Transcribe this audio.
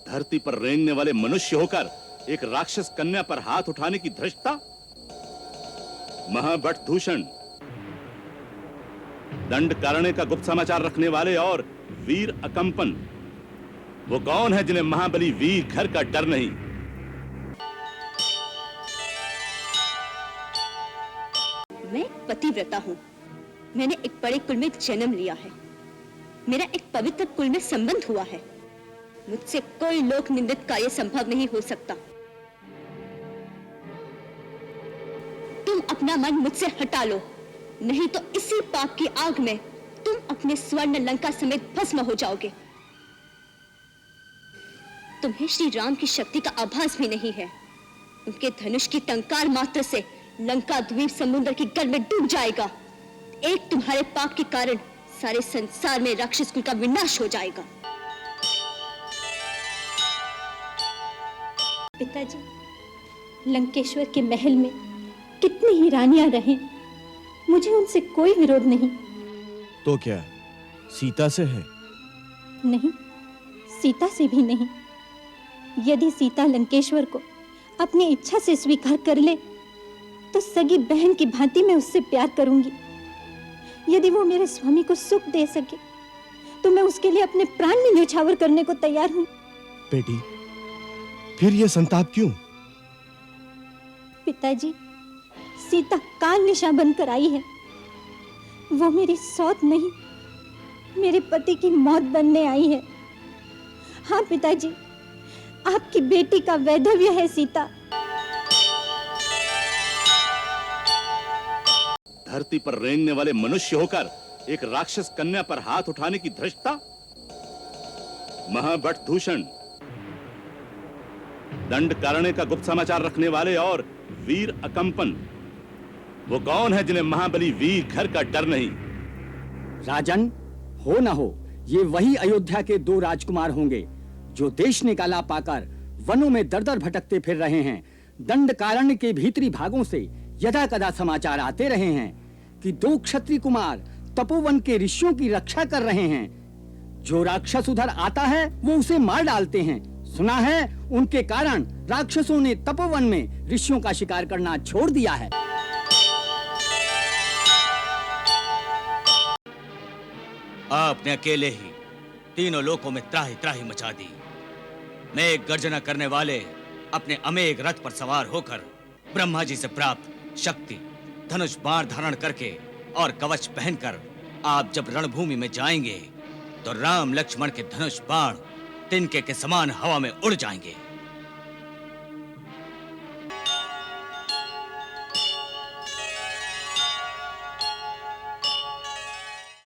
धरती पर रेंगने वाले मनुष्य होकर एक राक्षस कन्या पर हाथ उठाने की धृष्टता। महाभट दूषण, दंडकारण्य का गुप्त समाचार रखने वाले और वीर अकंपन, वो कौन है जिन्हें महाबली वीर घर का डर नहीं? मैं पतिव्रता हूँ। मैंने एक बड़े कुल में जन्म लिया है। मेरा एक पवित्र कुल में संबंध हुआ है। मुझसे कोई लोक निंदित कार्य संभव नहीं हो सकता। तुम अपना मन मुझसे हटा लो, नहीं तो इसी पाप की आग में तुम अपने स्वर्ण लंका समेत भस्म हो जाओगे। तुम्हें श्री राम की शक्ति का आभास भी नहीं है। उनके धनुष की टंकार मात्र से लंका द्वीप समुद्र की गल में डूब जाएगा। एक तुम्हारे पाप के कारण सारे संसार में राक्षस कुल का विनाश हो जाएगा। पिताजी, लंकेश्वर के महल में कितनी ही रानियां रहें, मुझे उनसे कोई विरोध नहीं। तो क्या सीता से है? नहीं, सीता से भी नहीं। यदि सीता लंकेश्वर को अपनी इच्छा से स्वीकार कर ले तो सगी बहन की भांति मैं उससे प्यार करूंगी। यदि वो मेरे स्वामी को सुख दे सके तो मैं उसके लिए अपने प्राण भी न्यौछावर करने को तैयार हूं। बेटी, फिर ये संताप क्यों? पिताजी, सीता काल निशा बनकर आई है। वो मेरी सौत नहीं, मेरे पति की मौत बनने आई है। हाँ पिताजी, आपकी बेटी का वैधव्य है सीता। धरती पर रेंगने वाले मनुष्य होकर एक राक्षस कन्या पर हाथ उठाने की धृष्टता। महाभट दूषण, दंडकारण्य का गुप्त समाचार रखने वाले और वीर अकंपन, वो कौन है जिन्हें महाबली वीर घर का डर नहीं? राजन, हो न हो ये वही अयोध्या के 2 राजकुमार होंगे जो देश निकाला पाकर वनों में दर-दर भटकते फिर रहे हैं। दंडकारण्य के भीतरी भागों से यदा-कदा समाचार आते रहे हैं कि 2 क्षत्रिय कुमार तपोवन के ऋषियों की रक्षा कर रहे हैं। जो राक्षस उधर आता है वो उसे मार डालते हैं। सुना है उनके कारण राक्षसों ने तपोवन में ऋषियों का शिकार करना छोड़ दिया है। आपने अकेले ही तीनों लोकों में त्राही त्राही मचा दी। मेघ गर्जना करने वाले अपने अमेघ रथ पर सवार होकर ब्रह्मा जी से प्राप्त शक्ति धनुष बाण धारण करके और कवच पहनकर आप जब रणभूमि में जाएंगे तो राम लक्ष्मण के धनुष बाण तिनके के समान हवा में उड़ जाएंगे।